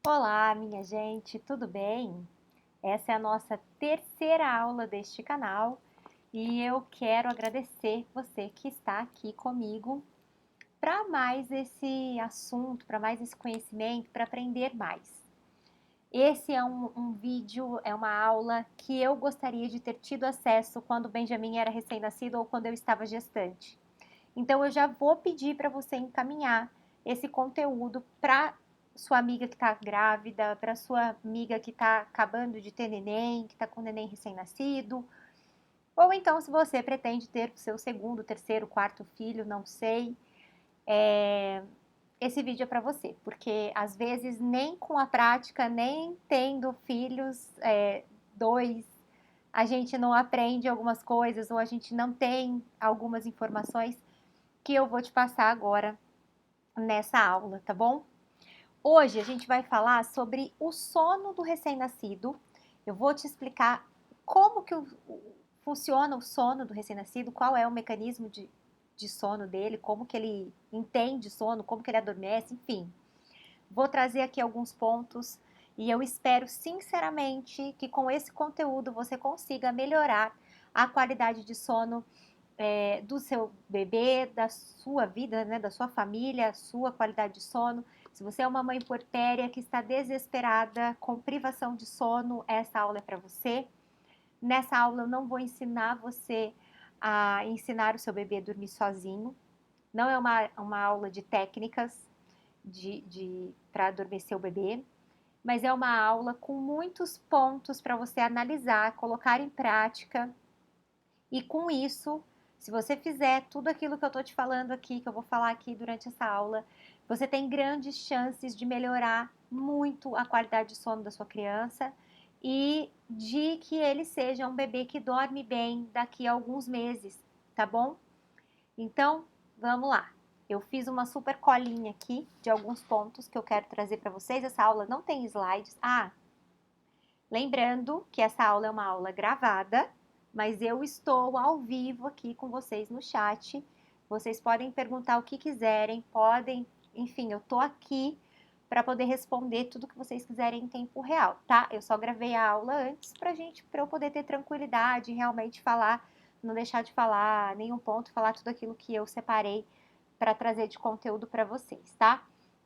Olá, minha gente, tudo bem? Essa é a nossa terceira aula deste canal e eu quero agradecer você que está aqui comigo para mais esse assunto, para mais esse conhecimento, para aprender mais. Esse é um vídeo, é uma aula que eu gostaria de ter tido acesso quando o Benjamin era recém-nascido ou quando eu estava gestante. Então eu já vou pedir para você encaminhar esse conteúdo para sua amiga que está grávida, para sua amiga que está acabando de ter neném, que está com neném recém-nascido, ou então se você pretende ter o seu segundo, terceiro, quarto filho, não sei, esse vídeo é para você, porque às vezes nem com a prática, nem tendo filhos, dois, a gente não aprende algumas coisas ou a gente não tem algumas informações que eu vou te passar agora nessa aula, tá bom? Hoje a gente vai falar sobre o sono do recém-nascido. Eu vou te explicar como que funciona o sono do recém-nascido, qual é o mecanismo de sono dele, como que ele entende sono, como que ele adormece, enfim. Vou trazer aqui alguns pontos e eu espero sinceramente que com esse conteúdo você consiga melhorar a qualidade de sono do seu bebê, da sua vida, né, da sua família, sua qualidade de sono. Se você é uma mãe puerpéria que está desesperada com privação de sono, essa aula é para você. Nessa aula eu não vou ensinar você a ensinar o seu bebê a dormir sozinho. Não é uma aula de técnicas para adormecer o bebê, mas é uma aula com muitos pontos para você analisar, colocar em prática e com isso, se você fizer tudo aquilo que eu estou te falando aqui, que eu vou falar aqui durante essa aula, você tem grandes chances de melhorar muito a qualidade de sono da sua criança e de que ele seja um bebê que dorme bem daqui a alguns meses, tá bom? Então, vamos lá. Eu fiz uma super colinha aqui de alguns pontos que eu quero trazer para vocês. Essa aula não tem slides. Ah, lembrando que essa aula é uma aula gravada, mas eu estou ao vivo aqui com vocês no chat. Vocês podem perguntar o que quiserem, podem, enfim, eu tô aqui para poder responder tudo que vocês quiserem em tempo real, tá? Eu só gravei a aula antes para eu poder ter tranquilidade e realmente falar, não deixar de falar nenhum ponto, falar tudo aquilo que eu separei para trazer de conteúdo para vocês, tá?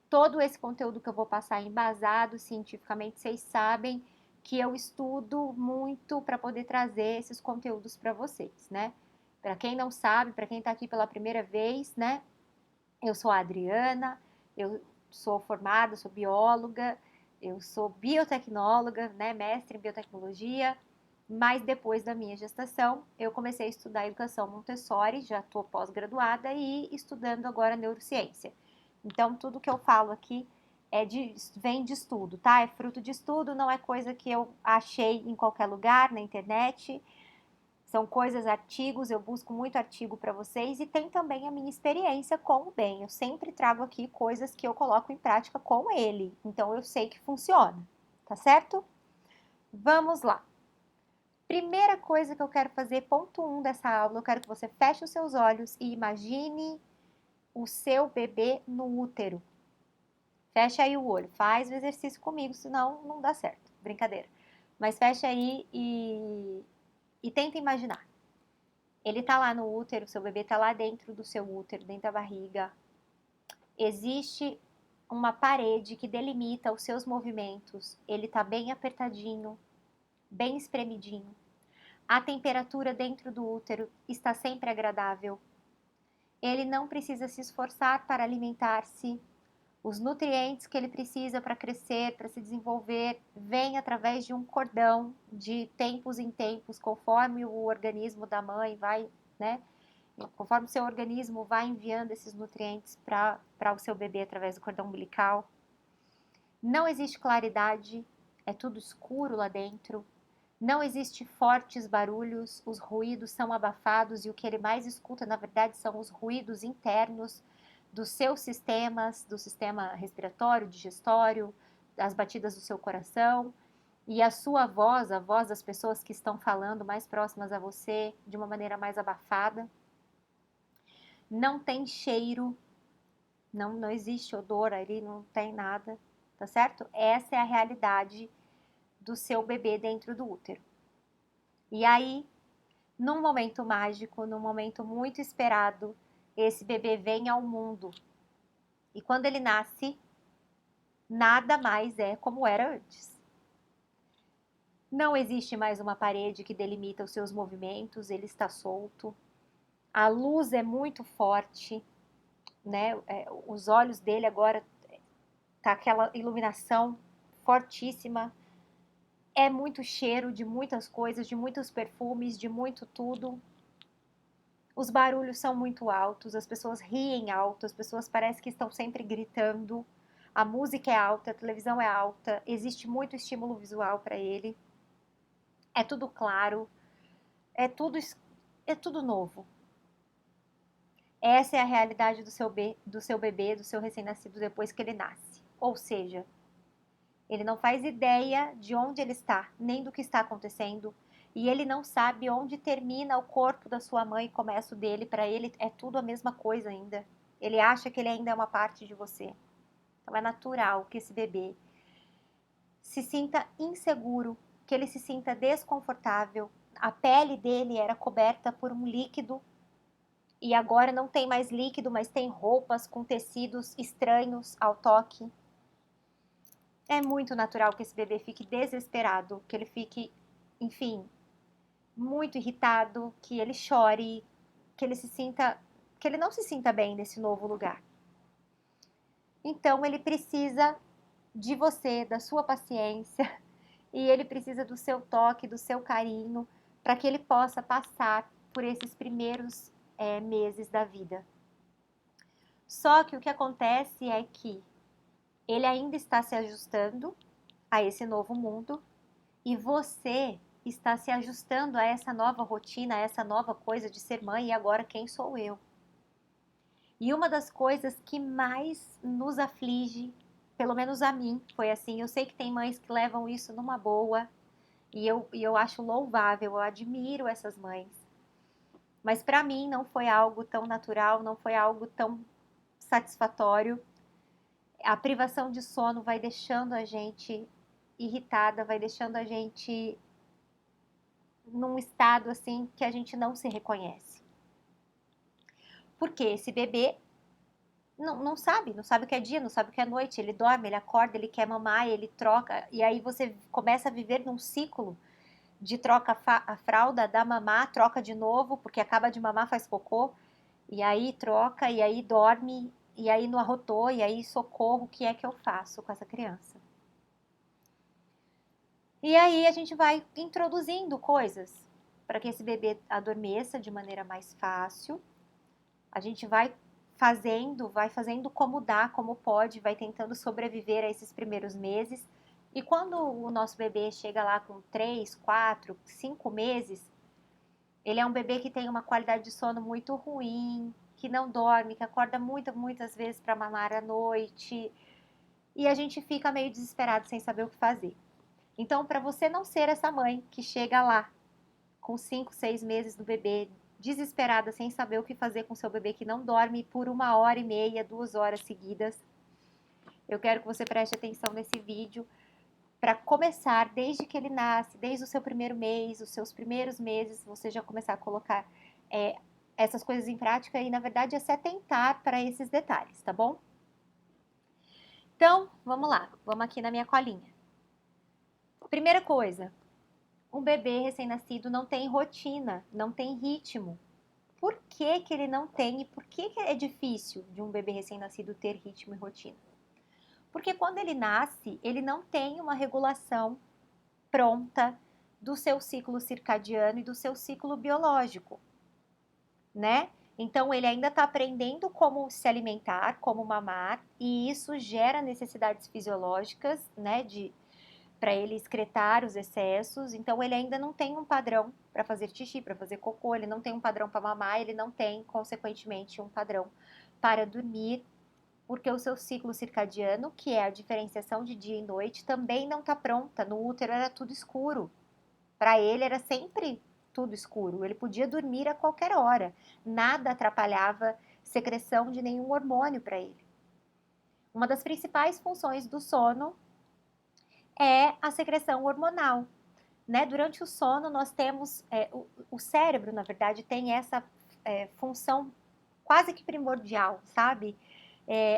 Todo esse conteúdo que eu vou passar é embasado cientificamente, vocês sabem que eu estudo muito para poder trazer esses conteúdos para vocês, né? Para quem não sabe, para quem está aqui pela primeira vez, né? Eu sou a Adriana, eu sou formada, sou bióloga, eu sou biotecnóloga, né? Mestre em biotecnologia. Mas depois da minha gestação, eu comecei a estudar educação Montessori, já estou pós-graduada e estudando agora neurociência. Então, tudo que eu falo aqui vem de estudo, tá? É fruto de estudo, não é coisa que eu achei em qualquer lugar na internet. São coisas, artigos, eu busco muito artigo para vocês e tem também a minha experiência com o bem. Eu sempre trago aqui coisas que eu coloco em prática com ele. Então, eu sei que funciona, tá certo? Vamos lá. Primeira coisa que eu quero fazer, ponto 1 dessa aula, eu quero que você feche os seus olhos e imagine o seu bebê no útero. Fecha aí o olho, faz o exercício comigo, senão não dá certo. Brincadeira. Mas fecha aí e tenta imaginar. Ele tá lá no útero, seu bebê tá lá dentro do seu útero, dentro da barriga. Existe uma parede que delimita os seus movimentos. Ele tá bem apertadinho, bem espremidinho. A temperatura dentro do útero está sempre agradável. Ele não precisa se esforçar para alimentar-se. Os nutrientes que ele precisa para crescer, para se desenvolver, vêm através de um cordão de tempos em tempos, conforme o organismo da mãe vai, né? Conforme o seu organismo vai enviando esses nutrientes para o seu bebê através do cordão umbilical. Não existe claridade, é tudo escuro lá dentro. Não existe fortes barulhos, os ruídos são abafados e o que ele mais escuta, na verdade, são os ruídos internos dos seus sistemas, do sistema respiratório, digestório, as batidas do seu coração e a sua voz, a voz das pessoas que estão falando mais próximas a você, de uma maneira mais abafada. Não tem cheiro, não existe odor ali, não tem nada, tá certo? Essa é a realidade do seu bebê dentro do útero. E aí, num momento mágico, num momento muito esperado, esse bebê vem ao mundo. E quando ele nasce, nada mais é como era antes. Não existe mais uma parede que delimita os seus movimentos, ele está solto. A luz é muito forte, né? Os olhos dele agora tá aquela iluminação fortíssima. É muito cheiro de muitas coisas, de muitos perfumes, de muito tudo. Os barulhos são muito altos, as pessoas riem alto, as pessoas parecem que estão sempre gritando. A música é alta, a televisão é alta, existe muito estímulo visual para ele. É tudo claro, é tudo, é tudo novo. Essa é a realidade do seu bebê, do seu recém-nascido depois que ele nasce. Ou seja, ele não faz ideia de onde ele está, nem do que está acontecendo, e ele não sabe onde termina o corpo da sua mãe e começa o dele. Para ele é tudo a mesma coisa ainda. Ele acha que ele ainda é uma parte de você. Então é natural que esse bebê se sinta inseguro, que ele se sinta desconfortável. A pele dele era coberta por um líquido e agora não tem mais líquido, mas tem roupas com tecidos estranhos ao toque. É muito natural que esse bebê fique desesperado, que ele fique, enfim, muito irritado, que ele chore, que ele se sinta, que ele não se sinta bem nesse novo lugar. Então ele precisa de você, da sua paciência, e ele precisa do seu toque, do seu carinho, para que ele possa passar por esses primeiros meses da vida. Só que o que acontece é que ele ainda está se ajustando a esse novo mundo e você está se ajustando a essa nova rotina, a essa nova coisa de ser mãe e agora quem sou eu? E uma das coisas que mais nos aflige, pelo menos a mim, foi assim, eu sei que tem mães que levam isso numa boa e eu acho louvável, eu admiro essas mães. Mas para mim não foi algo tão natural, não foi algo tão satisfatório. A privação de sono vai deixando a gente irritada, vai deixando a gente num estado assim que a gente não se reconhece. Porque esse bebê não sabe, não sabe o que é dia, não sabe o que é noite, ele dorme, ele acorda, ele quer mamar, ele troca, e aí você começa a viver num ciclo de troca a fralda, dá mamar, troca de novo, porque acaba de mamar, faz cocô, e aí troca, e aí dorme, e aí não arrotou, e aí socorro, o que é que eu faço com essa criança? E aí a gente vai introduzindo coisas para que esse bebê adormeça de maneira mais fácil. A gente vai fazendo como dá, como pode, vai tentando sobreviver a esses primeiros meses. E quando o nosso bebê chega lá com 3, 4, 5 meses, ele é um bebê que tem uma qualidade de sono muito ruim, que não dorme, que acorda muitas vezes para mamar à noite. E a gente fica meio desesperado sem saber o que fazer. Então, para você não ser essa mãe que chega lá com 5, 6 meses do bebê, desesperada, sem saber o que fazer com seu bebê que não dorme por 1h30, 2 horas seguidas, eu quero que você preste atenção nesse vídeo para começar desde que ele nasce, desde o seu primeiro mês, os seus primeiros meses, você já começar a colocar essas coisas em prática e, na verdade, é se atentar para esses detalhes, tá bom? Então, vamos lá, vamos aqui na minha colinha. Primeira coisa, um bebê recém-nascido não tem rotina, não tem ritmo. Por que que ele não tem e por que que é difícil de um bebê recém-nascido ter ritmo e rotina? Porque quando ele nasce, ele não tem uma regulação pronta do seu ciclo circadiano e do seu ciclo biológico, né? Então ele ainda está aprendendo como se alimentar, como mamar, e isso gera necessidades fisiológicas, né, para ele excretar os excessos. Então ele ainda não tem um padrão para fazer xixi, para fazer cocô, ele não tem um padrão para mamar, ele não tem, consequentemente, um padrão para dormir, porque o seu ciclo circadiano, que é a diferenciação de dia e noite, também não está pronta. No útero era tudo escuro. Para ele era sempre tudo escuro. Ele podia dormir a qualquer hora. Nada atrapalhava secreção de nenhum hormônio para ele. Uma das principais funções do sono é a secreção hormonal, né? Durante o sono, nós temos, o cérebro, na verdade, tem essa função quase que primordial, sabe?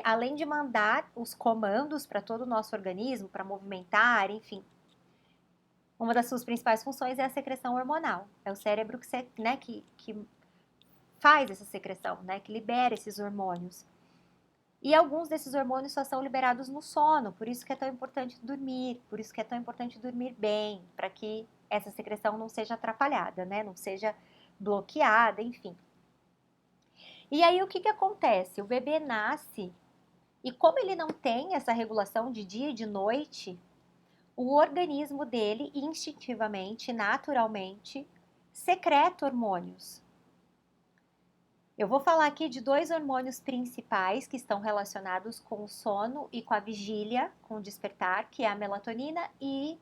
Além de mandar os comandos para todo o nosso organismo, para movimentar, enfim, uma das suas principais funções é a secreção hormonal. É o cérebro que faz essa secreção, né? Que libera esses hormônios. E alguns desses hormônios só são liberados no sono, por isso que é tão importante dormir, por isso que é tão importante dormir bem, para que essa secreção não seja atrapalhada, né? Não seja bloqueada, enfim. E aí o que que acontece? O bebê nasce e como ele não tem essa regulação de dia e de noite, o organismo dele instintivamente, naturalmente, secreta hormônios. Eu vou falar aqui de dois hormônios principais que estão relacionados com o sono e com a vigília, com o despertar, que é a melatonina e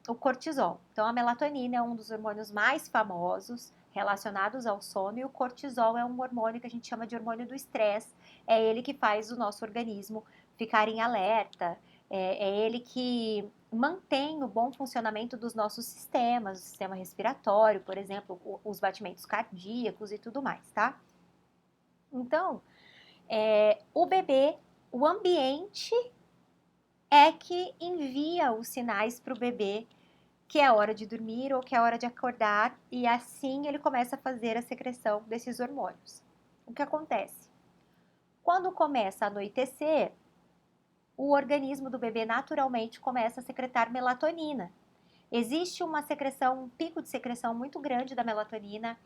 o cortisol. Então, a melatonina é um dos hormônios mais famosos relacionados ao sono e o cortisol é um hormônio que a gente chama de hormônio do estresse. É ele que faz o nosso organismo ficar em alerta, é ele que mantém o bom funcionamento dos nossos sistemas, o sistema respiratório, por exemplo, os batimentos cardíacos e tudo mais, tá? Então, o bebê, o ambiente é que envia os sinais para o bebê que é hora de dormir ou que é hora de acordar, e assim ele começa a fazer a secreção desses hormônios. O que acontece? Quando começa a anoitecer, o organismo do bebê naturalmente começa a secretar melatonina. Existe uma secreção, um pico de secreção muito grande da melatonina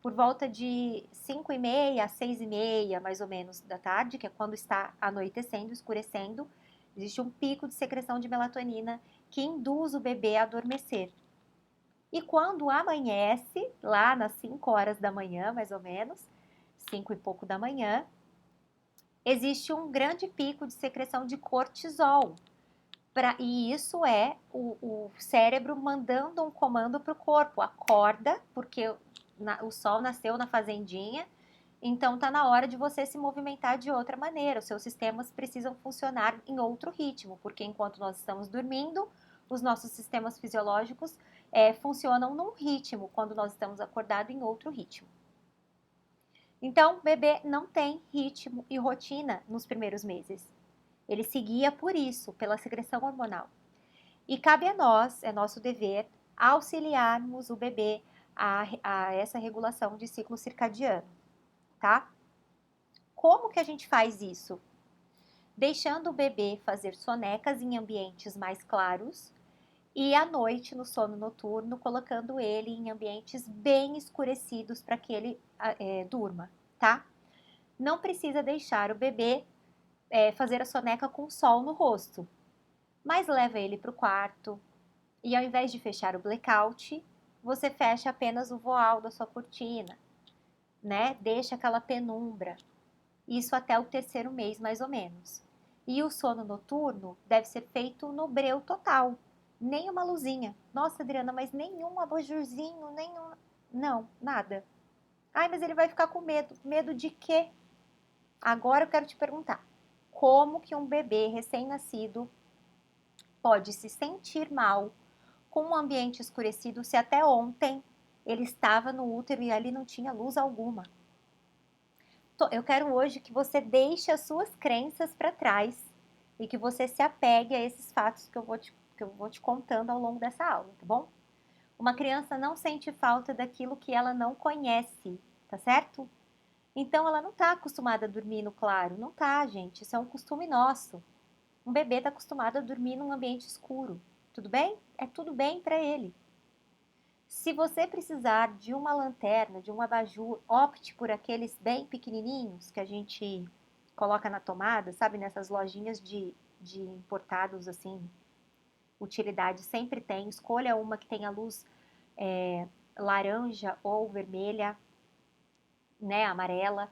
por volta de 5h30 a 6h30, mais ou menos, da tarde, que é quando está anoitecendo, escurecendo. Existe um pico de secreção de melatonina que induz o bebê a adormecer. E quando amanhece, lá nas 5 horas da manhã, mais ou menos, 5 e pouco da manhã, existe um grande pico de secreção de cortisol. E isso é o cérebro mandando um comando para o corpo: acorda, porque o sol nasceu na fazendinha, então tá na hora de você se movimentar de outra maneira. Os seus sistemas precisam funcionar em outro ritmo, porque enquanto nós estamos dormindo, os nossos sistemas fisiológicos funcionam num ritmo, quando nós estamos acordados em outro ritmo. Então, o bebê não tem ritmo e rotina nos primeiros meses. Ele se guia por isso, pela secreção hormonal. E cabe a nós, é nosso dever, auxiliarmos o bebê a essa regulação de ciclo circadiano, tá? Como que a gente faz isso? Deixando o bebê fazer sonecas em ambientes mais claros e à noite, no sono noturno, colocando ele em ambientes bem escurecidos para que ele durma, tá? Não precisa deixar o bebê fazer a soneca com sol no rosto, mas leva ele para o quarto e ao invés de fechar o blackout, você fecha apenas o voal da sua cortina, né? Deixa aquela penumbra. Isso até o terceiro mês, mais ou menos. E o sono noturno deve ser feito no breu total. Nem uma luzinha. Nossa, Adriana, mas nenhum abajurzinho, nenhum. Não, nada. Ai, mas ele vai ficar com medo. Medo de quê? Agora eu quero te perguntar. Como que um bebê recém-nascido pode se sentir mal com um ambiente escurecido se até ontem ele estava no útero e ali não tinha luz alguma? Eu quero hoje que você deixe as suas crenças para trás e que você se apegue a esses fatos que eu vou te contando ao longo dessa aula, tá bom? Uma criança não sente falta daquilo que ela não conhece, tá certo? Então ela não está acostumada a dormir no claro, não tá, gente, isso é um costume nosso. Um bebê está acostumado a dormir num ambiente escuro, tudo bem? É tudo bem para ele. Se você precisar de uma lanterna, de um abajur, opte por aqueles bem pequenininhos que a gente coloca na tomada, sabe? Nessas lojinhas de importados, assim, utilidade sempre tem. Escolha uma que tenha luz laranja ou vermelha, né? Amarela.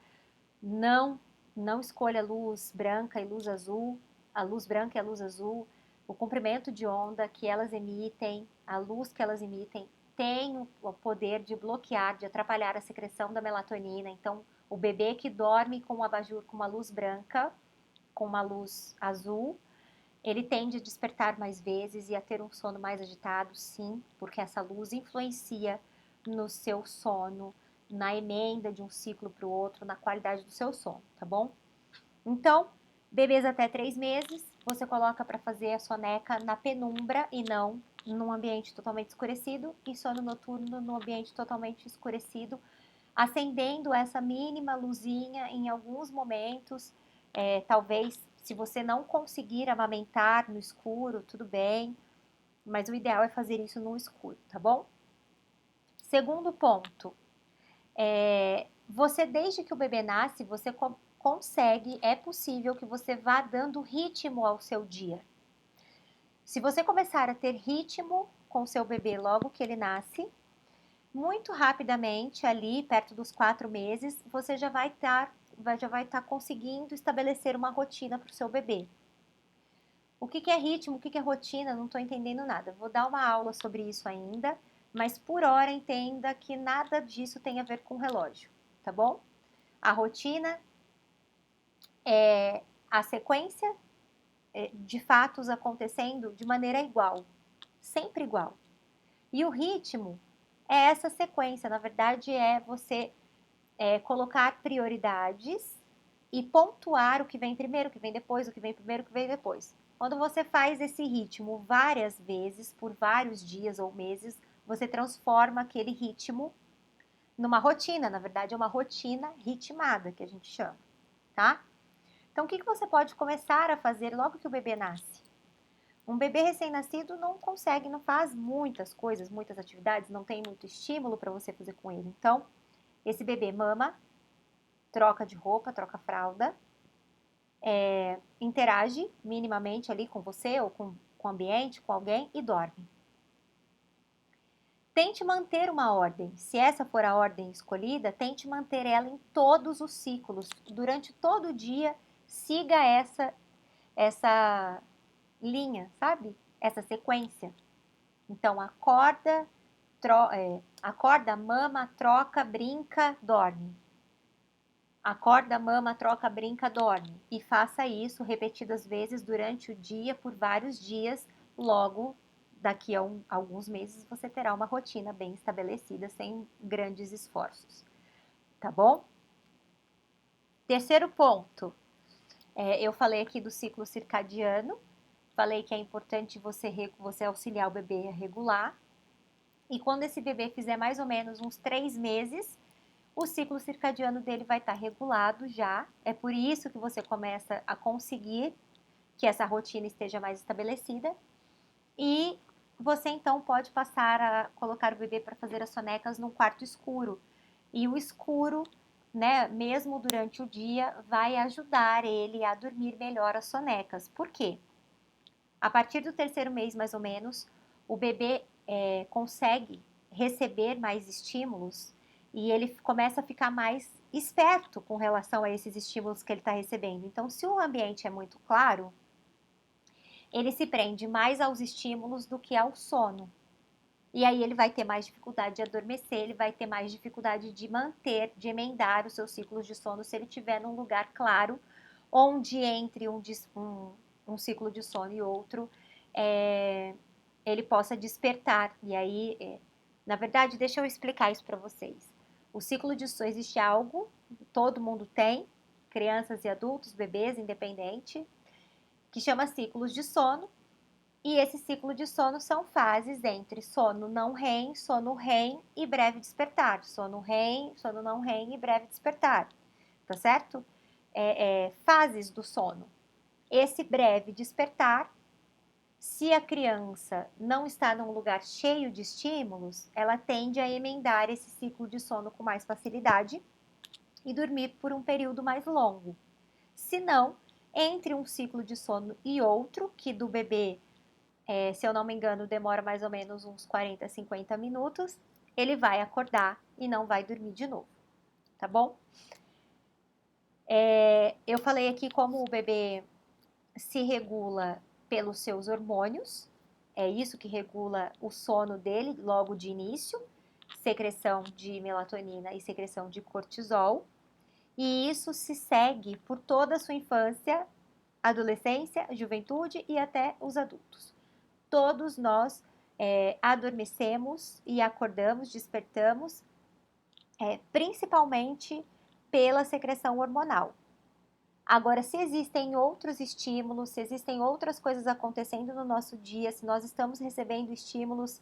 Não, não escolha luz branca e luz azul. A luz branca e a luz azul. O comprimento de onda que elas emitem, a luz que elas emitem tem o poder de bloquear, de atrapalhar a secreção da melatonina. Então, o bebê que dorme com um abajur com uma luz branca com uma luz azul, ele tende a despertar mais vezes e a ter um sono mais agitado, sim, porque essa luz influencia no seu sono, na emenda de um ciclo para o outro, na qualidade do seu sono, tá bom? Então, bebês até 3 meses, você coloca para fazer a soneca na penumbra e não num ambiente totalmente escurecido, e sono noturno no ambiente totalmente escurecido, acendendo essa mínima luzinha em alguns momentos, talvez se você não conseguir amamentar no escuro, tudo bem, mas o ideal é fazer isso no escuro, tá bom? Segundo ponto, você desde que o bebê nasce, você consegue, é possível que você vá dando ritmo ao seu dia. Se você começar a ter ritmo com o seu bebê logo que ele nasce, muito rapidamente, ali perto dos 4 meses, você já vai estar conseguindo estabelecer uma rotina para o seu bebê. O que é ritmo, o que é rotina? Não estou entendendo nada. Vou dar uma aula sobre isso ainda, mas por hora entenda que nada disso tem a ver com relógio, tá bom? A rotina é a sequência de fatos acontecendo de maneira igual, sempre igual. E o ritmo é essa sequência, na verdade é você colocar prioridades e pontuar o que vem primeiro, o que vem depois, o que vem primeiro, o que vem depois. Quando você faz esse ritmo várias vezes, por vários dias ou meses, você transforma aquele ritmo numa rotina. Na verdade, é uma rotina ritmada que a gente chama, tá? Então, o que você pode começar a fazer logo que o bebê nasce? Um bebê recém-nascido não consegue, não faz muitas coisas, muitas atividades, não tem muito estímulo para você fazer com ele. Então, esse bebê mama, troca de roupa, troca fralda, interage minimamente ali com você ou com o ambiente, com alguém e dorme. Tente manter uma ordem. Se essa for a ordem escolhida, tente manter ela em todos os ciclos. Durante todo o dia, siga essa linha, sabe? Essa sequência. Então, acorda, mama, troca, brinca, dorme. Acorda, mama, troca, brinca, dorme. E faça isso repetidas vezes durante o dia, por vários dias. Logo, daqui a alguns meses, você terá uma rotina bem estabelecida, sem grandes esforços. Tá bom? Terceiro ponto. Eu falei aqui do ciclo circadiano. Falei que é importante você auxiliar o bebê a regular. E quando esse bebê fizer mais ou menos uns 3 meses, o ciclo circadiano dele vai estar regulado já. É por isso que você começa a conseguir que essa rotina esteja mais estabelecida. E você então pode passar a colocar o bebê para fazer as sonecas num quarto escuro. E o escuro, né, mesmo durante o dia, vai ajudar ele a dormir melhor as sonecas. Por quê? A partir do 3º mês, mais ou menos, o bebê consegue receber mais estímulos e ele começa a ficar mais esperto com relação a esses estímulos que ele está recebendo. Então, se o ambiente é muito claro, ele se prende mais aos estímulos do que ao sono. E aí ele vai ter mais dificuldade de adormecer, ele vai ter mais dificuldade de manter, de emendar os seus ciclos de sono se ele estiver num lugar claro, onde entre um ciclo de sono e outro, ele possa despertar. E aí, na verdade, deixa eu explicar isso para vocês. O ciclo de sono, existe algo, todo mundo tem, crianças e adultos, bebês, independente, que chama ciclos de sono. E esse ciclo de sono são fases entre sono não REM, sono REM e breve despertar. Sono REM, sono não REM e breve despertar. Tá certo? Fases do sono. Esse breve despertar, se a criança não está num lugar cheio de estímulos, ela tende a emendar esse ciclo de sono com mais facilidade e dormir por um período mais longo. Se não, entre um ciclo de sono e outro, que do bebê, se eu não me engano, demora mais ou menos uns 40, 50 minutos, ele vai acordar e não vai dormir de novo, tá bom? Eu falei aqui como o bebê se regula pelos seus hormônios, é isso que regula o sono dele logo de início, secreção de melatonina e secreção de cortisol, e isso se segue por toda a sua infância adolescência, juventude e até os adultos. Todos nós adormecemos e acordamos, despertamos, principalmente pela secreção hormonal. Agora, se existem outros estímulos, se existem outras coisas acontecendo no nosso dia, se nós estamos recebendo estímulos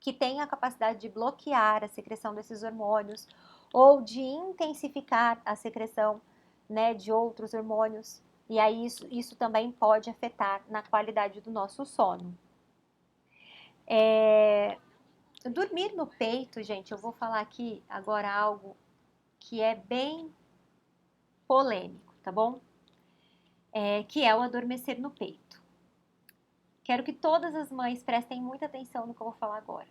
que têm a capacidade de bloquear a secreção desses hormônios ou de intensificar a secreção, né, de outros hormônios, e aí isso também pode afetar na qualidade do nosso sono. Dormir no peito, gente, eu vou falar aqui agora algo que é bem polêmico, tá bom? Que é o adormecer no peito. Quero que todas as mães prestem muita atenção no que eu vou falar agora.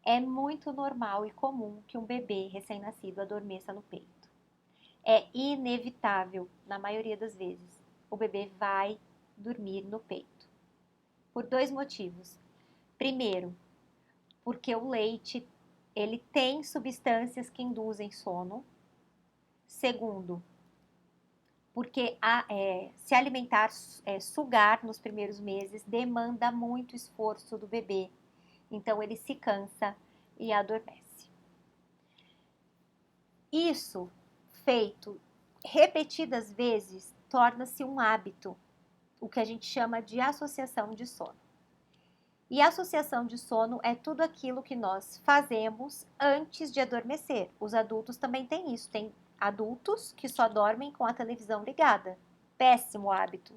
É muito normal e comum que um bebê recém-nascido adormeça no peito. É inevitável, na maioria das vezes, o bebê vai dormir no peito. Por 2 motivos. Primeiro, porque o leite, ele tem substâncias que induzem sono. Segundo, porque se alimentar, sugar nos primeiros meses, demanda muito esforço do bebê. Então, ele se cansa e adormece. Isso, feito repetidas vezes, torna-se um hábito, o que a gente chama de associação de sono. E associação de sono é tudo aquilo que nós fazemos antes de adormecer. Os adultos também têm isso. Tem adultos que só dormem com a televisão ligada. Péssimo hábito.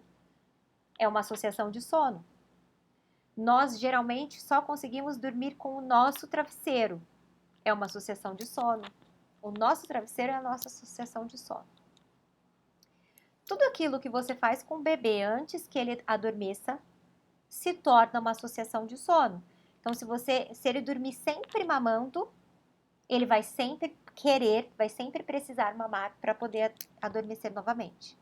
É uma associação de sono. Nós geralmente só conseguimos dormir com o nosso travesseiro. É uma associação de sono. O nosso travesseiro é a nossa associação de sono. Tudo aquilo que você faz com o bebê antes que ele adormeça se torna uma associação de sono. Então, se ele dormir sempre mamando, ele vai sempre querer, vai sempre precisar mamar para poder adormecer novamente.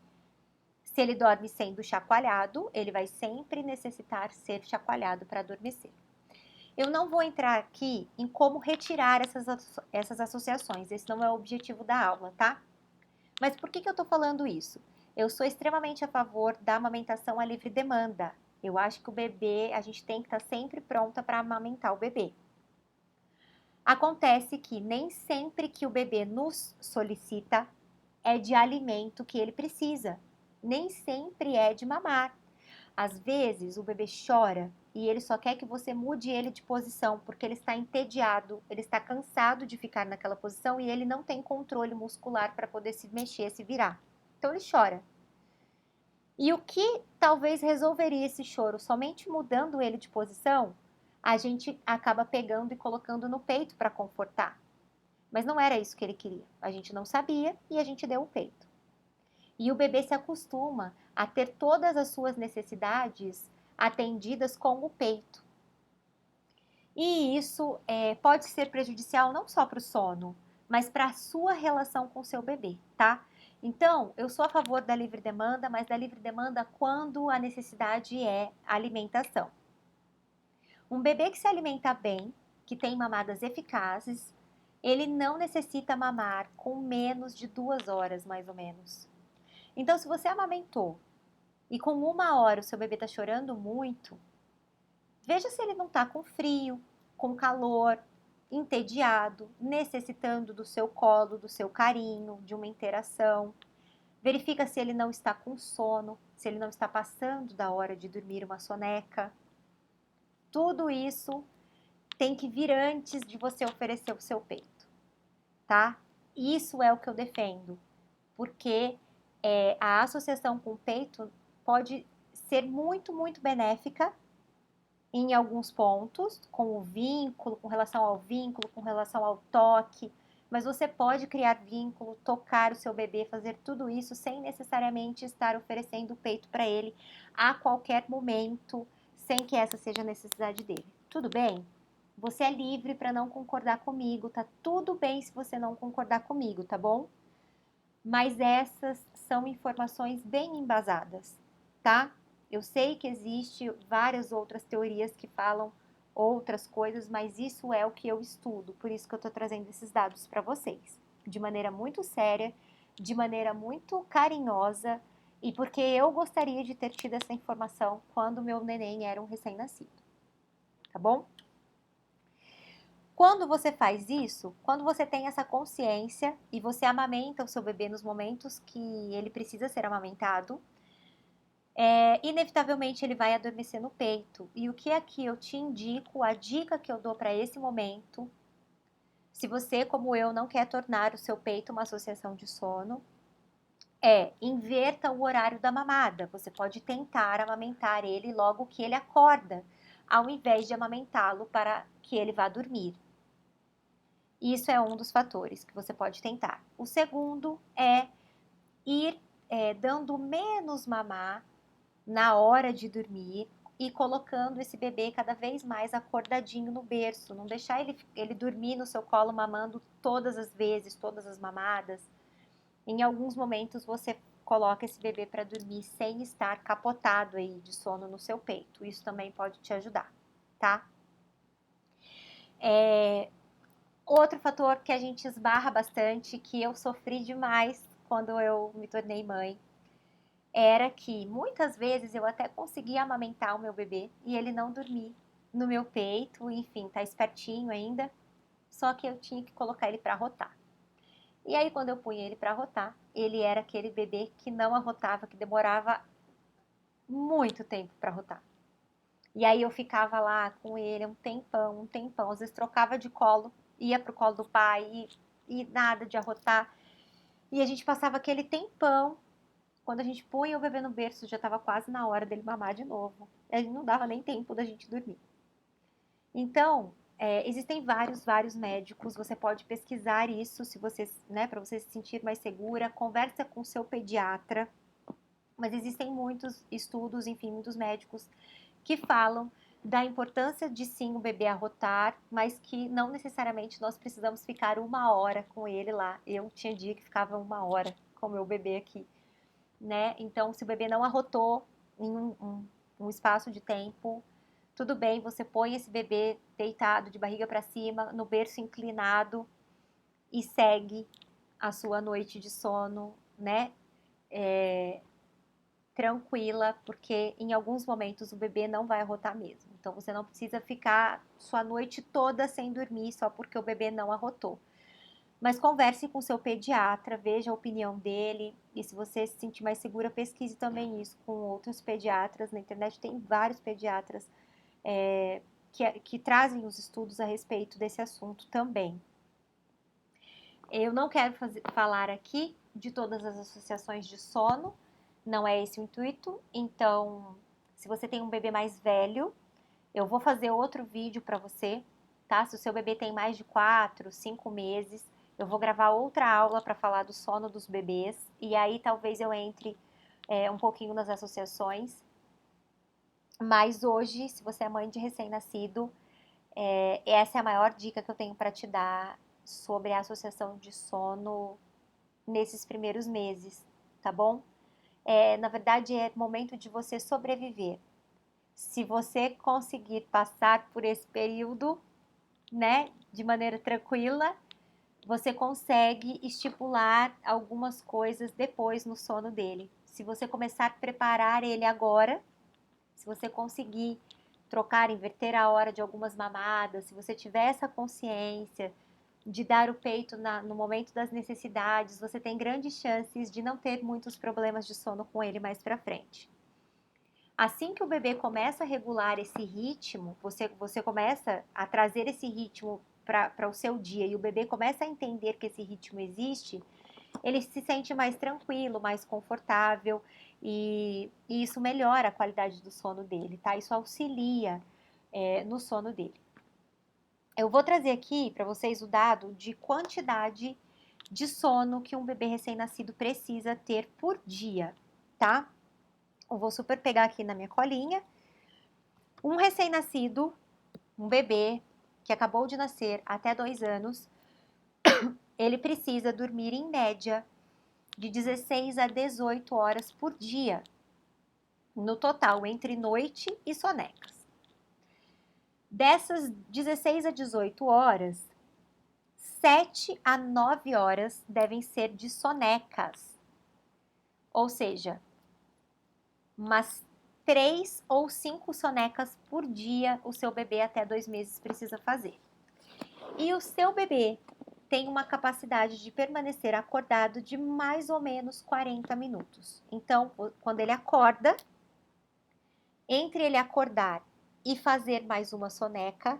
Se ele dorme sendo chacoalhado, ele vai sempre necessitar ser chacoalhado para adormecer. Eu não vou entrar aqui em como retirar essas associações, esse não é o objetivo da aula, tá? Mas por que eu estou falando isso? Eu sou extremamente a favor da amamentação à livre demanda. Eu acho que o bebê, a gente tem que estar sempre pronta para amamentar o bebê. Acontece que nem sempre que o bebê nos solicita é de alimento que ele precisa. Nem sempre é de mamar. Às vezes o bebê chora e ele só quer que você mude ele de posição porque ele está entediado, ele está cansado de ficar naquela posição e ele não tem controle muscular para poder se mexer, se virar. Então ele chora. E o que talvez resolveria esse choro somente mudando ele de posição, a gente acaba pegando e colocando no peito para confortar. Mas não era isso que ele queria. A gente não sabia e a gente deu o peito. E o bebê se acostuma a ter todas as suas necessidades atendidas com o peito. E isso pode ser prejudicial não só para o sono, mas para a sua relação com o seu bebê, tá? Então, eu sou a favor da livre demanda, mas da livre demanda quando a necessidade é alimentação. Um bebê que se alimenta bem, que tem mamadas eficazes, ele não necessita mamar com menos de 2 horas, mais ou menos. Então, se você amamentou e com 1 hora o seu bebê está chorando muito, veja se ele não está com frio, com calor, entediado, necessitando do seu colo, do seu carinho, de uma interação. Verifica se ele não está com sono, se ele não está passando da hora de dormir uma soneca. Tudo isso tem que vir antes de você oferecer o seu peito, tá? Isso é o que eu defendo, porque a associação com o peito pode ser muito, muito benéfica em alguns pontos, com o vínculo, com relação ao vínculo, com relação ao toque, mas você pode criar vínculo, tocar o seu bebê, fazer tudo isso sem necessariamente estar oferecendo o peito para ele a qualquer momento, sem que essa seja a necessidade dele. Tudo bem? Você é livre para não concordar comigo, tá tudo bem se você não concordar comigo, tá bom? Mas essas são informações bem embasadas, tá? Eu sei que existe várias outras teorias que falam outras coisas, mas isso é o que eu estudo, por isso que eu estou trazendo esses dados para vocês, de maneira muito séria, de maneira muito carinhosa e porque eu gostaria de ter tido essa informação quando meu neném era um recém-nascido, tá bom? Quando você faz isso, quando você tem essa consciência e você amamenta o seu bebê nos momentos que ele precisa ser amamentado, inevitavelmente ele vai adormecer no peito. E o que aqui eu te indico, a dica que eu dou para esse momento, se você, como eu, não quer tornar o seu peito uma associação de sono, inverta o horário da mamada. Você pode tentar amamentar ele logo que ele acorda, ao invés de amamentá-lo para que ele vá dormir. Isso é um dos fatores que você pode tentar. O segundo é ir dando menos mamar na hora de dormir e colocando esse bebê cada vez mais acordadinho no berço. Não deixar ele dormir no seu colo mamando todas as vezes, todas as mamadas. Em alguns momentos você coloca esse bebê para dormir sem estar capotado aí de sono no seu peito. Isso também pode te ajudar, tá? Outro fator que a gente esbarra bastante, que eu sofri demais quando eu me tornei mãe, era que muitas vezes eu até conseguia amamentar o meu bebê e ele não dormir no meu peito, enfim, tá espertinho ainda, só que eu tinha que colocar ele para arrotar. E aí quando eu punha ele para arrotar, ele era aquele bebê que não arrotava, que demorava muito tempo para arrotar. E aí eu ficava lá com ele um tempão, às vezes trocava de colo, ia pro colo do pai e nada de arrotar. E a gente passava aquele tempão. Quando a gente punha o bebê no berço, já estava quase na hora dele mamar de novo. E não dava nem tempo da gente dormir. Então, existem vários médicos. Você pode pesquisar isso, se você, né, para você se sentir mais segura. Conversa com o seu pediatra. Mas existem muitos estudos, enfim, muitos médicos que falam da importância de sim o bebê arrotar, mas que não necessariamente nós precisamos ficar 1 hora com ele lá. Eu tinha dia que ficava 1 hora com o meu bebê aqui, né? Então, se o bebê não arrotou em um espaço de tempo, tudo bem, você põe esse bebê deitado de barriga para cima, no berço inclinado e segue a sua noite de sono, né? Tranquila, porque em alguns momentos o bebê não vai arrotar mesmo. Então você não precisa ficar sua noite toda sem dormir só porque o bebê não arrotou. Mas converse com seu pediatra, veja a opinião dele e se você se sentir mais segura, pesquise também isso com outros pediatras. Na internet tem vários pediatras que trazem os estudos a respeito desse assunto também. Eu não quero falar aqui de todas as associações de sono, não é esse o intuito. Então, se você tem um bebê mais velho, eu vou fazer outro vídeo para você, tá? Se o seu bebê tem mais de 4, 5 meses, eu vou gravar outra aula para falar do sono dos bebês. E aí talvez eu entre um pouquinho nas associações. Mas hoje, se você é mãe de recém-nascido, essa é a maior dica que eu tenho para te dar sobre a associação de sono nesses primeiros meses, tá bom? Na verdade, é momento de você sobreviver. Se você conseguir passar por esse período, né, de maneira tranquila, você consegue estipular algumas coisas depois no sono dele. Se você começar a preparar ele agora, se você conseguir trocar, inverter a hora de algumas mamadas, se você tiver essa consciência de dar o peito no momento das necessidades, você tem grandes chances de não ter muitos problemas de sono com ele mais para frente. Assim que o bebê começa a regular esse ritmo, você começa a trazer esse ritmo para o seu dia e o bebê começa a entender que esse ritmo existe, ele se sente mais tranquilo, mais confortável e isso melhora a qualidade do sono dele, tá? Isso auxilia no sono dele. Eu vou trazer aqui para vocês o dado de quantidade de sono que um bebê recém-nascido precisa ter por dia, tá? Eu vou super pegar aqui na minha colinha. Um recém-nascido, um bebê que acabou de nascer até 2 anos, ele precisa dormir em média de 16 a 18 horas por dia, no total, entre noite e sonecas. Dessas 16 a 18 horas, 7 a 9 horas devem ser de sonecas. Ou seja, Umas 3 ou 5 sonecas por dia o seu bebê até 2 meses precisa fazer. E o seu bebê tem uma capacidade de permanecer acordado de mais ou menos 40 minutos. Então, quando ele acorda, entre ele acordar e fazer mais uma soneca,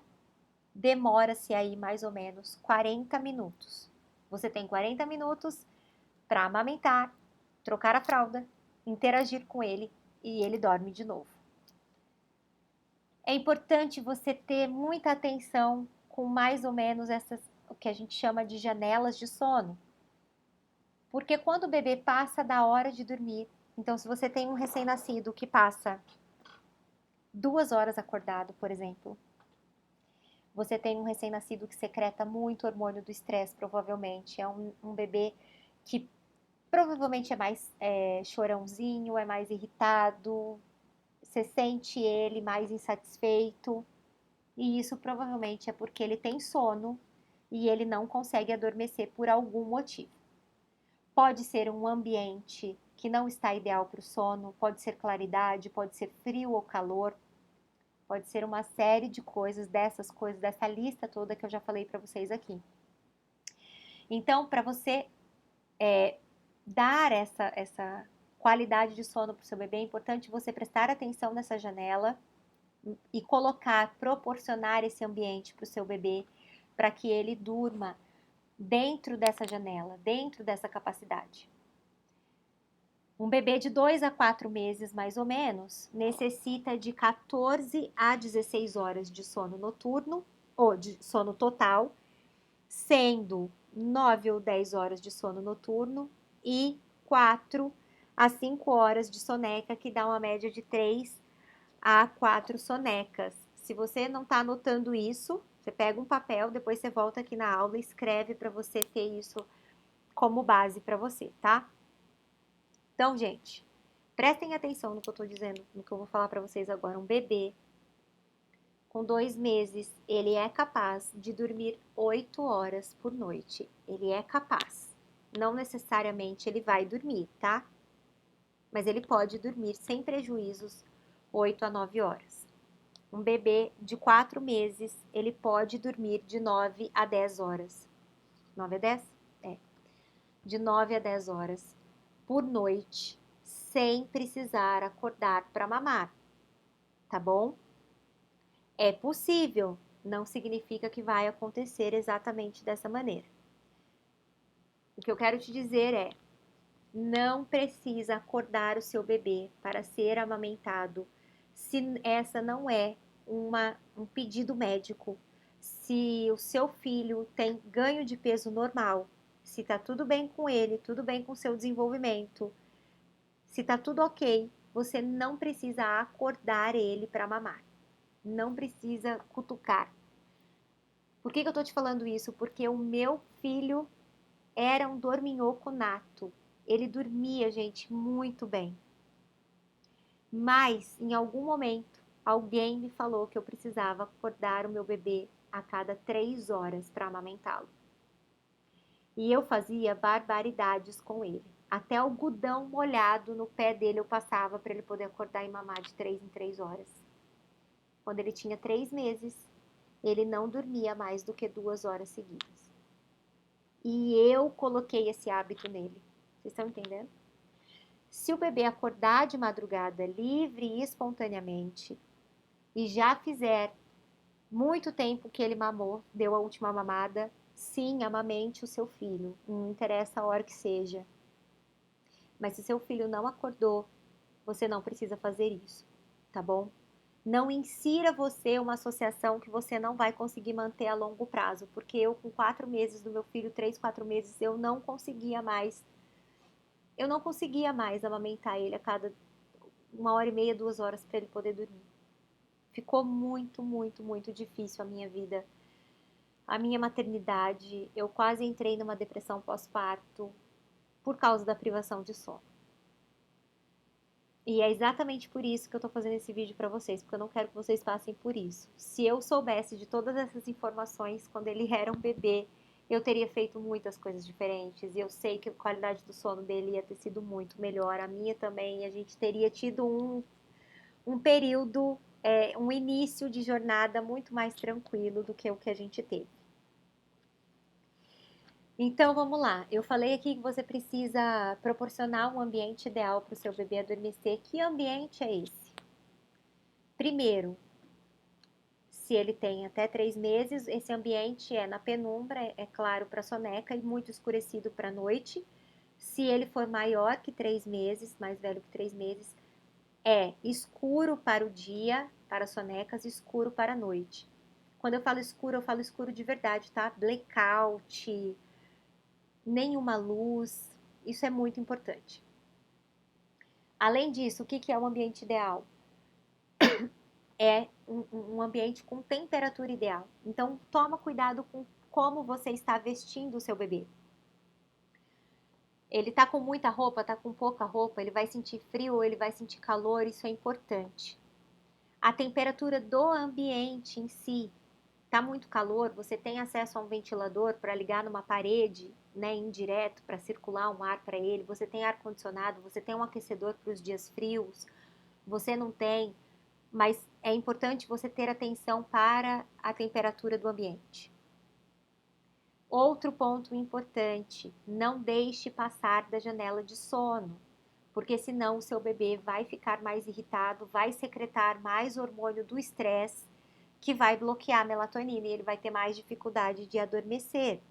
demora-se aí mais ou menos 40 minutos. Você tem 40 minutos para amamentar, trocar a fralda, interagir com ele e ele dorme de novo. É importante você ter muita atenção com mais ou menos essas, o que a gente chama de janelas de sono. Porque quando o bebê passa da hora de dormir, então se você tem um recém-nascido que passa 2 horas acordado, por exemplo, você tem um recém-nascido que secreta muito hormônio do estresse, provavelmente. É um bebê que provavelmente é mais chorãozinho, é mais irritado, você sente ele mais insatisfeito. E isso provavelmente é porque ele tem sono e ele não consegue adormecer por algum motivo. Pode ser um ambiente que não está ideal para o sono, pode ser claridade, pode ser frio ou calor, pode ser uma série de coisas, dessa lista toda que eu já falei para vocês aqui. Então, para você dar essa qualidade de sono para o seu bebê, é importante você prestar atenção nessa janela e proporcionar esse ambiente para o seu bebê, para que ele durma dentro dessa janela, dentro dessa capacidade. Um bebê de 2 a 4 meses, mais ou menos, necessita de 14 a 16 horas de sono noturno, ou de sono total, sendo 9 ou 10 horas de sono noturno e 4 a 5 horas de soneca, que dá uma média de 3 a 4 sonecas. Se você não está anotando isso, você pega um papel, depois você volta aqui na aula e escreve para você ter isso como base para você, tá? Então, gente, prestem atenção no que eu estou dizendo, no que eu vou falar para vocês agora. Um bebê com 2 meses, ele é capaz de dormir 8 horas por noite. Ele é capaz. Não necessariamente ele vai dormir, tá? Mas ele pode dormir sem prejuízos 8 a 9 horas. Um bebê de 4 meses, ele pode dormir de 9 a 10 horas. 9 a 10? É. De 9 a 10 horas por noite, sem precisar acordar para mamar, tá bom? É possível, não significa que vai acontecer exatamente dessa maneira. O que eu quero te dizer é, não precisa acordar o seu bebê para ser amamentado se essa não é um pedido médico. Se o seu filho tem ganho de peso normal, se está tudo bem com ele, tudo bem com o seu desenvolvimento, se está tudo ok, você não precisa acordar ele para mamar. Não precisa cutucar. Por que eu estou te falando isso? Porque o meu filho era um dorminhoco nato. Ele dormia, gente, muito bem. Mas, em algum momento, alguém me falou que eu precisava acordar o meu bebê a cada 3 horas para amamentá-lo. E eu fazia barbaridades com ele. Até algodão molhado no pé dele eu passava para ele poder acordar e mamar de 3 em 3 horas. Quando ele tinha 3 meses, ele não dormia mais do que 2 horas seguidas. E eu coloquei esse hábito nele. Vocês estão entendendo? Se o bebê acordar de madrugada livre e espontaneamente e já fizer muito tempo que ele mamou, deu a última mamada, sim, amamente o seu filho. Não interessa a hora que seja. Mas se seu filho não acordou, você não precisa fazer isso, tá bom? Não insira você uma associação que você não vai conseguir manter a longo prazo, porque eu com 4 meses do meu filho, 3, 4 meses, eu não conseguia mais amamentar ele a cada 1h30, 2 horas para ele poder dormir. Ficou muito, muito, muito difícil a minha vida, a minha maternidade. Eu quase entrei numa depressão pós-parto por causa da privação de sono. E é exatamente por isso que eu tô fazendo esse vídeo para vocês, porque eu não quero que vocês passem por isso. Se eu soubesse de todas essas informações quando ele era um bebê, eu teria feito muitas coisas diferentes. E eu sei que a qualidade do sono dele ia ter sido muito melhor, a minha também. A gente teria tido um período, um início de jornada muito mais tranquilo do que o que a gente teve. Então vamos lá. Eu falei aqui que você precisa proporcionar um ambiente ideal para o seu bebê adormecer. Que ambiente é esse? Primeiro, se ele tem até 3 meses, esse ambiente é na penumbra, é claro para a soneca e muito escurecido para a noite. Se ele for maior que 3 meses, mais velho que 3 meses, é escuro para o dia, para as sonecas, escuro para a noite. Quando eu falo escuro de verdade, tá? Blackout, nenhuma luz, isso é muito importante. Além disso, o que é o ambiente ideal? É um ambiente com temperatura ideal. Então, toma cuidado com como você está vestindo o seu bebê. Ele tá com muita roupa, tá com pouca roupa, ele vai sentir frio ou ele vai sentir calor, isso é importante. A temperatura do ambiente em si, tá muito calor, você tem acesso a um ventilador para ligar numa parede, né, indireto para circular um ar para ele, você tem ar condicionado, você tem um aquecedor para os dias frios, você não tem, mas é importante você ter atenção para a temperatura do ambiente. Outro ponto importante, não deixe passar da janela de sono, porque senão o seu bebê vai ficar mais irritado, vai secretar mais hormônio do estresse, que vai bloquear a melatonina e ele vai ter mais dificuldade de adormecer.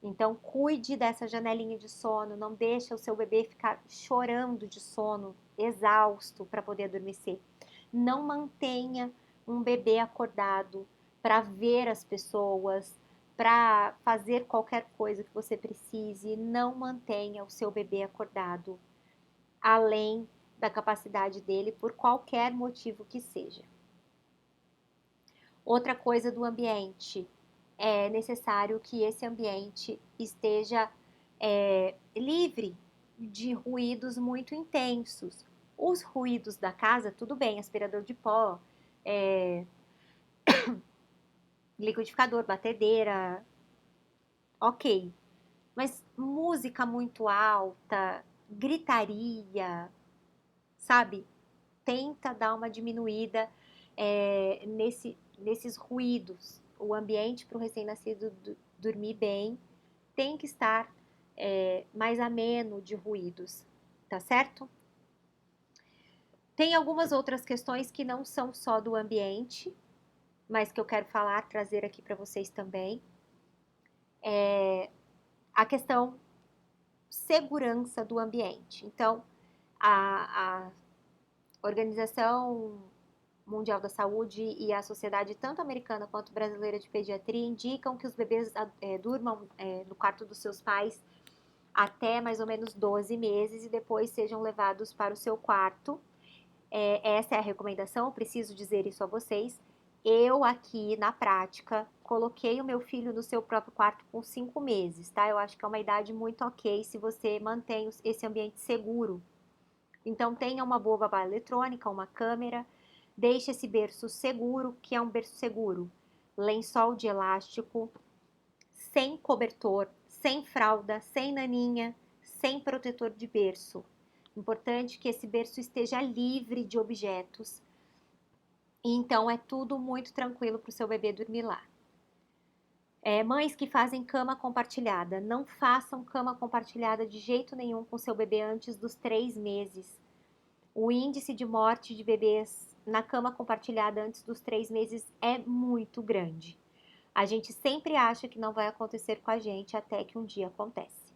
Então, cuide dessa janelinha de sono, não deixe o seu bebê ficar chorando de sono, exausto para poder adormecer. Não mantenha um bebê acordado para ver as pessoas, para fazer qualquer coisa que você precise. Não mantenha o seu bebê acordado além da capacidade dele por qualquer motivo que seja. Outra coisa do ambiente, é necessário que esse ambiente esteja livre de ruídos muito intensos. Os ruídos da casa, tudo bem, aspirador de pó, liquidificador, batedeira, ok. Mas música muito alta, gritaria, sabe? Tenta dar uma diminuída nesses ruídos. O ambiente para o recém-nascido dormir bem tem que estar mais ameno de ruídos, tá certo? Tem algumas outras questões que não são só do ambiente, mas que eu quero falar, trazer aqui para vocês também. A questão segurança do ambiente. Então, a Organização Mundial da Saúde e a Sociedade tanto americana quanto brasileira de pediatria indicam que os bebês durmam no quarto dos seus pais até mais ou menos 12 meses e depois sejam levados para o seu quarto. Essa é a recomendação, eu preciso dizer isso a vocês. Eu aqui, na prática, coloquei o meu filho no seu próprio quarto com 5 meses, tá? Eu acho que é uma idade muito ok se você mantém esse ambiente seguro. Então, tenha uma boa babá eletrônica, uma câmera, deixe esse berço seguro, que é um berço seguro. Lençol de elástico, sem cobertor, sem fralda, sem naninha, sem protetor de berço. Importante que esse berço esteja livre de objetos. E então é tudo muito tranquilo para o seu bebê dormir lá. Mães que fazem cama compartilhada, não façam cama compartilhada de jeito nenhum com seu bebê antes dos 3 meses. O índice de morte de bebês na cama compartilhada antes dos 3 meses é muito grande. A gente sempre acha que não vai acontecer com a gente até que um dia acontece.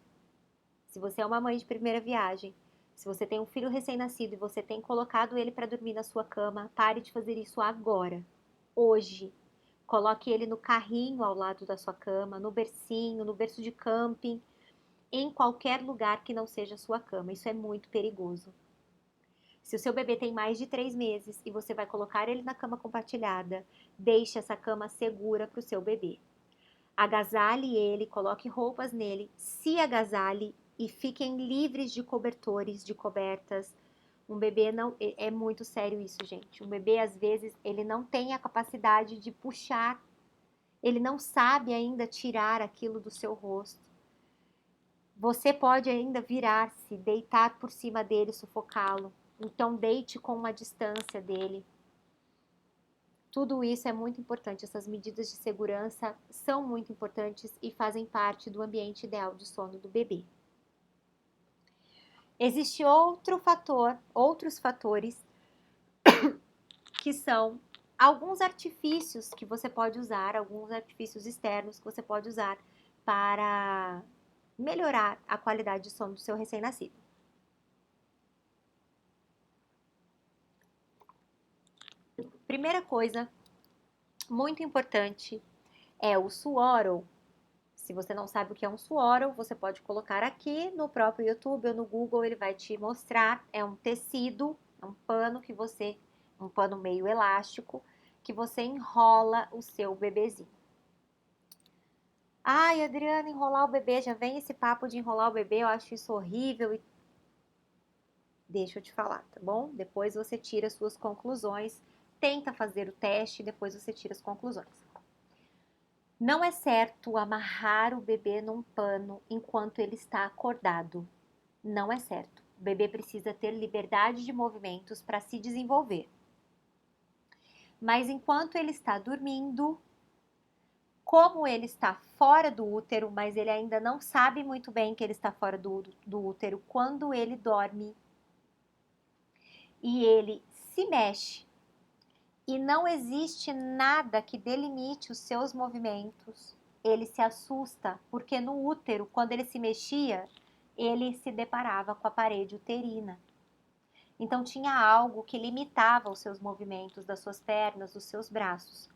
Se você é uma mãe de primeira viagem, se você tem um filho recém-nascido e você tem colocado ele para dormir na sua cama, pare de fazer isso agora, hoje. Coloque ele no carrinho ao lado da sua cama, no bercinho, no berço de camping, em qualquer lugar que não seja a sua cama. Isso é muito perigoso. Se o seu bebê tem mais de 3 meses e você vai colocar ele na cama compartilhada, deixe essa cama segura para o seu bebê. Agasalhe ele, coloque roupas nele, se agasalhe e fiquem livres de cobertores, de cobertas. Um bebê não é muito sério isso, gente. Um bebê às vezes ele não tem a capacidade de puxar. ele não sabe ainda tirar aquilo do seu rosto. Você pode ainda virar-se, deitar por cima dele, sufocá-lo. Então, deite com uma distância dele. Tudo isso é muito importante. Essas medidas de segurança são muito importantes e fazem parte do ambiente ideal de sono do bebê. Existe outros fatores que são alguns artifícios que você pode usar, alguns artifícios externos que você pode usar para melhorar a qualidade de sono do seu recém-nascido. Primeira coisa muito importante é o Swallow. Se você não sabe o que é um Swallow, você pode colocar aqui no próprio YouTube ou no Google, ele vai te mostrar. É um tecido, um pano um pano meio elástico, que você enrola o seu bebezinho. Ai, Adriana, enrolar o bebê, já vem esse papo de enrolar o bebê, eu acho isso horrível. Deixa eu te falar, tá bom? Depois você tira as suas conclusões, tenta fazer o teste e depois você tira as conclusões. Não é certo amarrar o bebê num pano enquanto ele está acordado. Não é certo. O bebê precisa ter liberdade de movimentos para se desenvolver. Mas enquanto ele está dormindo, como ele está fora do útero, mas ele ainda não sabe muito bem que ele está fora do útero, quando ele dorme e ele se mexe, e não existe nada que delimite os seus movimentos, ele se assusta, porque no útero, quando ele se mexia, ele se deparava com a parede uterina. Então tinha algo que limitava os seus movimentos das suas pernas, dos seus braços.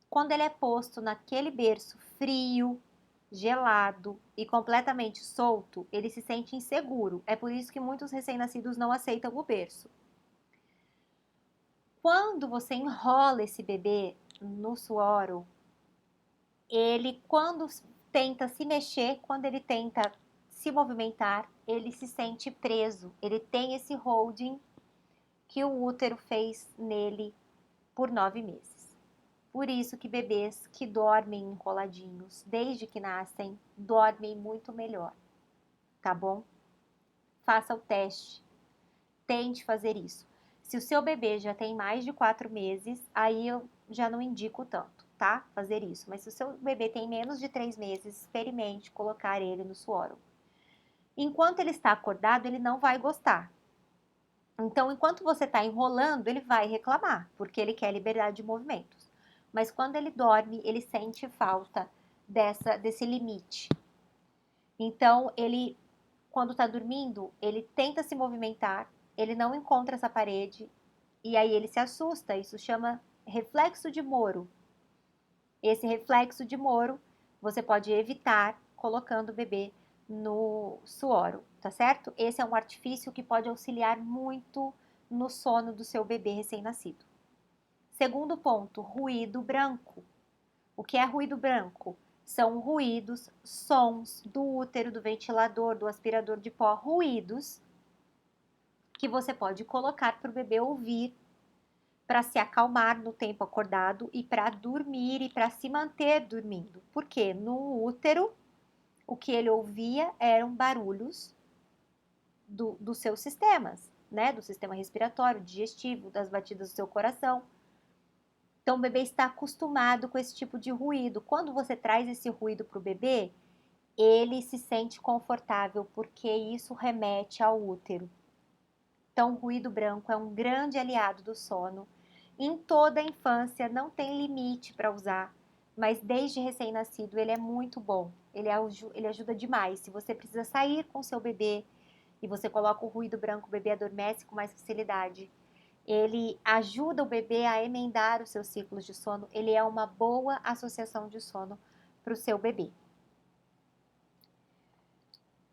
Quando ele é posto naquele berço frio, gelado e completamente solto, ele se sente inseguro. É por isso que muitos recém-nascidos não aceitam o berço. Quando você enrola esse bebê no Swallow, ele, quando tenta se mexer, quando ele tenta se movimentar, ele se sente preso. Ele tem esse holding que o útero fez nele por 9 meses. Por isso que bebês que dormem enroladinhos desde que nascem, dormem muito melhor, tá bom? Faça o teste, tente fazer isso. Se o seu bebê já tem mais de 4 meses, aí eu já não indico tanto, tá? Fazer isso. Mas se o seu bebê tem menos de 3 meses, experimente colocar ele no Swallow. Enquanto ele está acordado, ele não vai gostar. Então, enquanto você está enrolando, ele vai reclamar, porque ele quer liberdade de movimentos. Mas quando ele dorme, ele sente falta desse limite. Então, ele, quando está dormindo, ele tenta se movimentar, ele não encontra essa parede, e aí ele se assusta. Isso chama reflexo de Moro. Esse reflexo de Moro, você pode evitar colocando o bebê no Swallow, tá certo? Esse é um artifício que pode auxiliar muito no sono do seu bebê recém-nascido. Segundo ponto, ruído branco. O que é ruído branco? São ruídos, sons do útero, do ventilador, do aspirador de pó, ruídos que você pode colocar para o bebê ouvir, para se acalmar no tempo acordado e para dormir e para se manter dormindo. Porque no útero, o que ele ouvia eram barulhos dos seus sistemas, né? Do sistema respiratório, digestivo, das batidas do seu coração. Então, o bebê está acostumado com esse tipo de ruído. Quando você traz esse ruído para o bebê, ele se sente confortável, porque isso remete ao útero. Então, o ruído branco é um grande aliado do sono. Em toda a infância, não tem limite para usar, mas desde recém-nascido ele é muito bom. Ele ajuda demais. Se você precisa sair com seu bebê e você coloca o ruído branco, o bebê adormece com mais facilidade. Ele ajuda o bebê a emendar os seus ciclos de sono. Ele é uma boa associação de sono para o seu bebê.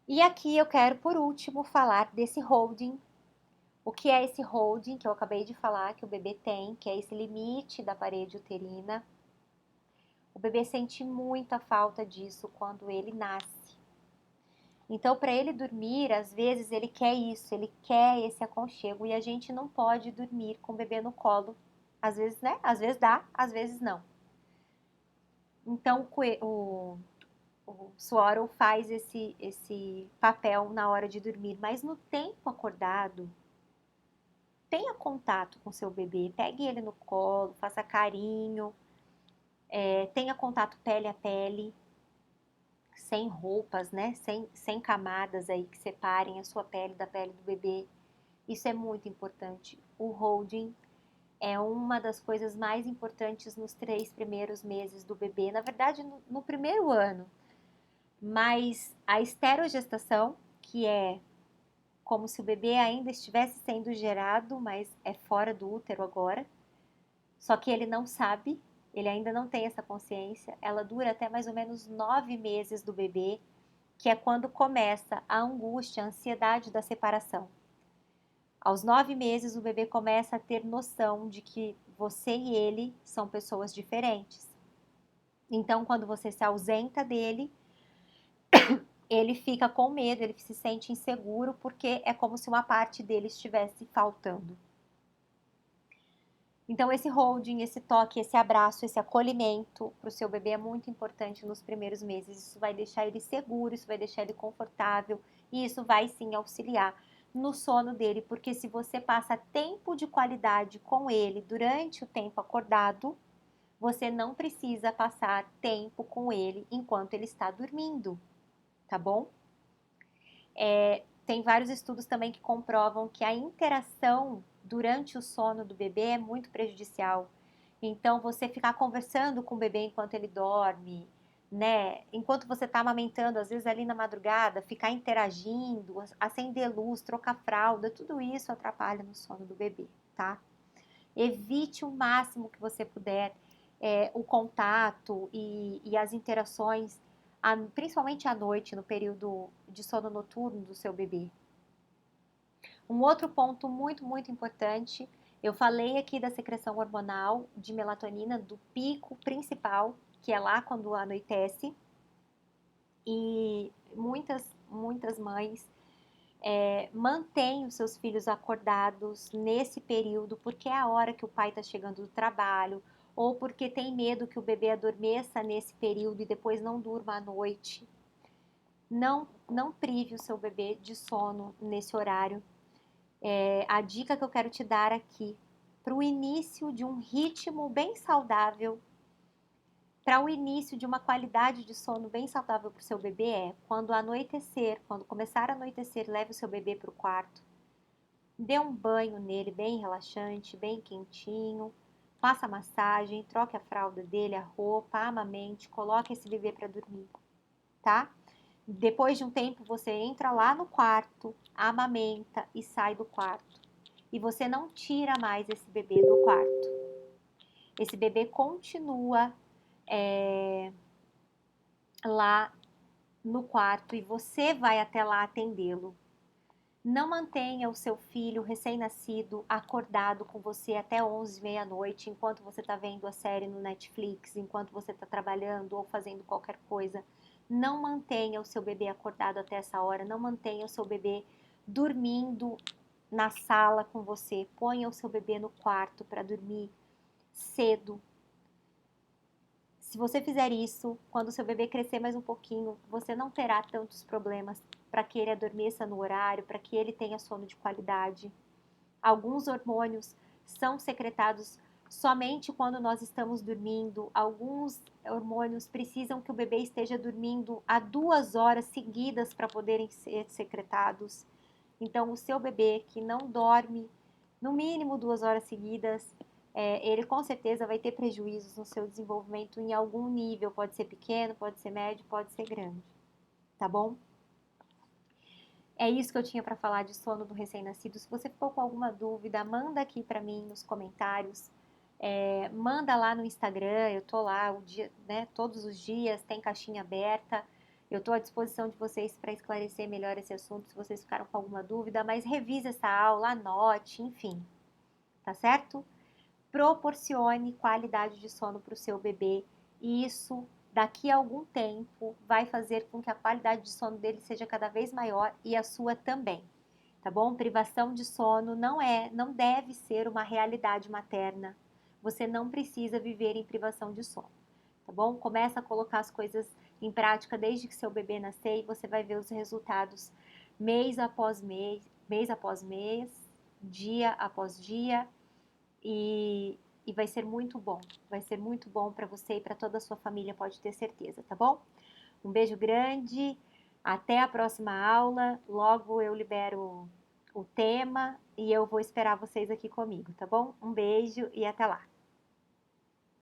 E aqui eu quero, por último, falar desse holding. O que é esse holding que eu acabei de falar que o bebê tem, que é esse limite da parede uterina? O bebê sente muita falta disso quando ele nasce. Então, para ele dormir, às vezes ele quer isso, ele quer esse aconchego e a gente não pode dormir com o bebê no colo. Às vezes, né? Às vezes dá, às vezes não. Então, o Swallow faz esse papel na hora de dormir, mas no tempo acordado, tenha contato com seu bebê, pegue ele no colo, faça carinho, tenha contato pele a pele, sem roupas, né? Sem camadas aí que separem a sua pele da pele do bebê. Isso é muito importante. O holding é uma das coisas mais importantes nos 3 primeiros meses do bebê. Na verdade, no primeiro ano. Mas a esterogestação, que é como se o bebê ainda estivesse sendo gerado, mas é fora do útero agora, só que ele não sabe, ele ainda não tem essa consciência, ela dura até mais ou menos 9 meses do bebê, que é quando começa a angústia, a ansiedade da separação. Aos 9 meses, o bebê começa a ter noção de que você e ele são pessoas diferentes. Então, quando você se ausenta dele, ele fica com medo, ele se sente inseguro, porque é como se uma parte dele estivesse faltando. Então, esse holding, esse toque, esse abraço, esse acolhimento para o seu bebê é muito importante nos primeiros meses. Isso vai deixar ele seguro, isso vai deixar ele confortável e isso vai sim auxiliar no sono dele, porque se você passa tempo de qualidade com ele durante o tempo acordado, você não precisa passar tempo com ele enquanto ele está dormindo, tá bom? Tem vários estudos também que comprovam que a interação durante o sono do bebê é muito prejudicial. Então, você ficar conversando com o bebê enquanto ele dorme, né? Enquanto você está amamentando, às vezes ali na madrugada, ficar interagindo, acender luz, trocar fralda, tudo isso atrapalha no sono do bebê, tá? Evite o máximo que você puder o contato e as interações, principalmente à noite, no período de sono noturno do seu bebê. Um outro ponto muito, muito importante, eu falei aqui da secreção hormonal de melatonina, do pico principal, que é lá quando anoitece, e muitas mães mantêm os seus filhos acordados nesse período, porque é a hora que o pai está chegando do trabalho, ou porque tem medo que o bebê adormeça nesse período e depois não durma à noite. Não prive o seu bebê de sono nesse horário. A dica que eu quero te dar aqui, para o início de um ritmo bem saudável, para o início de uma qualidade de sono bem saudável para o seu bebê quando anoitecer, quando começar a anoitecer, leve o seu bebê para o quarto, dê um banho nele bem relaxante, bem quentinho, faça massagem, troque a fralda dele, a roupa, amamente, coloque esse bebê para dormir, tá? Depois de um tempo, você entra lá no quarto, amamenta e sai do quarto. E você não tira mais esse bebê do quarto. Esse bebê continua lá no quarto e você vai até lá atendê-lo. Não mantenha o seu filho recém-nascido acordado com você até 11, meia-noite, enquanto você está vendo a série no Netflix, enquanto você está trabalhando ou fazendo qualquer coisa. Não mantenha o seu bebê acordado até essa hora, não mantenha o seu bebê dormindo na sala com você. Ponha o seu bebê no quarto para dormir cedo. Se você fizer isso, quando o seu bebê crescer mais um pouquinho, você não terá tantos problemas para que ele adormeça no horário, para que ele tenha sono de qualidade. Alguns hormônios são secretados somente quando nós estamos dormindo. Alguns hormônios precisam que o bebê esteja dormindo há 2 horas seguidas para poderem ser secretados. Então, o seu bebê que não dorme no mínimo 2 horas seguidas, ele com certeza vai ter prejuízos no seu desenvolvimento em algum nível. Pode ser pequeno, pode ser médio, pode ser grande. Tá bom? É isso que eu tinha para falar de sono do recém-nascido. Se você ficou com alguma dúvida, manda aqui para mim nos comentários. Manda lá no Instagram, eu tô lá o dia, né, todos os dias, tem caixinha aberta. Eu estou à disposição de vocês para esclarecer melhor esse assunto, se vocês ficaram com alguma dúvida, mas revise essa aula, anote, enfim, tá certo? Proporcione qualidade de sono para o seu bebê e isso daqui a algum tempo vai fazer com que a qualidade de sono dele seja cada vez maior e a sua também, tá bom? Privação de sono não deve ser uma realidade materna. Você não precisa viver em privação de sono, tá bom? Começa a colocar as coisas em prática desde que seu bebê nascer e você vai ver os resultados mês após mês, dia após dia e, e vai ser muito bom. Vai ser muito bom para você e para toda a sua família, pode ter certeza, tá bom? Um beijo grande, até a próxima aula. Logo eu libero o tema e eu vou esperar vocês aqui comigo, tá bom? Um beijo e até lá.